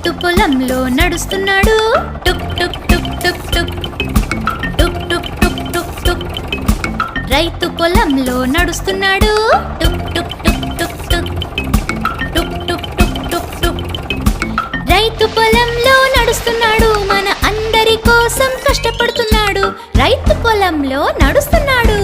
రైతు పొలంలో నడుస్తున్నాడు టుక్ టుక్ టుక్ టుక్ టుక్ టుక్ టుక్ టుక్ టుక్ టుక్. రైతు పొలంలో నడుస్తున్నాడు టుక్ టుక్ టుక్ టుక్ టుక్ టుక్ టుక్ టుక్ టుక్ టుక్. రైతు పొలంలో నడుస్తున్నాడు, మన అందరి కోసం కష్టపడుతున్నాడు. రైతు పొలంలో నడుస్తున్నాడు.